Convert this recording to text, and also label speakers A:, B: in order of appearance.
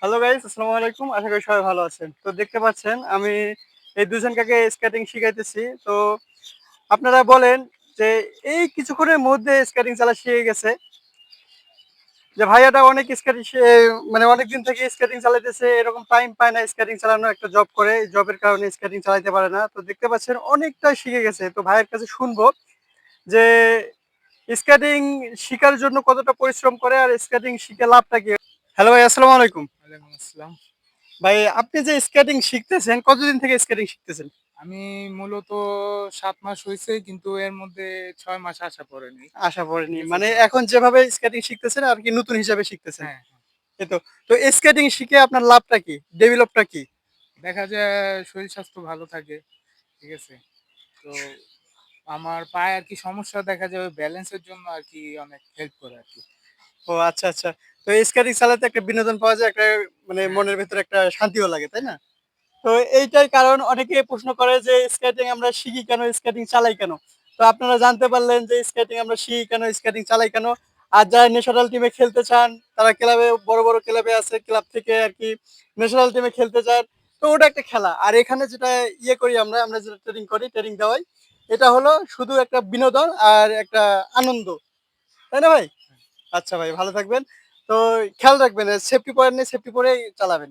A: Hello guys, আসসালামু আলাইকুম। আশা করি সবাই ভালো আছেন। তো দেখতে পাচ্ছেন আমি এই ২ জনকে স্কেটিং শিখাইতেছি। তো আপনারা বলেন যে এই কিছুক্ষণের মধ্যে স্কেটিং চালা শিখে গেছে। যে ভাইয়াটা অনেক স্কেটিং মানে অনেকদিন থেকে স্কেটিং চালাইতেছে। এরকম টাইম পায় না স্কেটিং চালানোর, একটা জব করে। জবের কারণে স্কেটিং চালাইতে পারে না। তো দেখতে পাচ্ছেন অনেকটাই শিখে গেছে। তো ভাইয়ের কাছে শুনবো যে স্কেটিং শিখার জন্য কতটা পরিশ্রম করে আর স্কেটিং শিখে লাভটা কি? হ্যালো ভাই, আসসালামু আলাইকুম।
B: ওয়ালাইকুম আসসালাম।
A: ভাই, আপনি যে স্কেটিং শিখতেছেন, কতদিন থেকে স্কেটিং শিখতেছেন?
B: আমি মূলত ৭ মাস হইছে কিন্তু এর মধ্যে ৬ মাস আসা পড়েনি।
A: আশা
B: ঠিক
A: পড়েনি।
B: আছে?
A: মানে
B: তো
A: এখন যেভাবে স্কেটিং শিখতেছেন আরকি নতুন হিসাবে শিখতেছেন।
B: হ্যাঁ, হ্যাঁ।
A: এই তো। তো স্কেটিং শিখে আপনার লাভটা কি? ডেভেলপটা কি?
B: দেখা যায় শরীর স্বাস্থ্য ভালো থাকে। ঠিক আছে? তো আমার পায়ে আরকি সমস্যা দেখা যায় ওই ব্যালেন্সের জন্য আরকি অনেক হেল্প করে আরকি।
A: ও আচ্ছা, আচ্ছা। তো স্কেটিং চালাতে একটা বিনোদন পাওয়া যায়, একটা মানে
B: হ্যাঁ,
A: মনের ভেতরে একটা শান্তিও লাগে, তাই না?
B: হ্যাঁ,
A: তো এইটাই কারণ অনেকে প্রশ্ন করে যে স্কেটিং আমরা শিখি কেন? স্কেটিং চালাই কেন? তো আপনারা জানতে পারলেন যে স্কেটিং আমরা শিখি কেন? স্কেটিং চালাই কেন? আর যারা ন্যাশনাল টিমে খেলতে চান, তারা ক্লাবে বড়, বড় ক্লাবে আছে। ক্লাব থেকে আরকি ন্যাশনাল টিমে খেলতে চান। তো ওটা একটা খেলা। আর এখানে যেটা করি আমরা যেটা ট্রেনিং করি, ট্রেনিং দেওয়াই। এটা হলো শুধু একটা বিনোদন আর একটা আনন্দ। তাই না ভাই?
B: হ্যাঁ।
A: আচ্ছা ভাই, ভালো থাকবেন। তো খেয়াল রাখবেন, সেফটি পরেন নাই, সেফটি পরেই চালাবেন।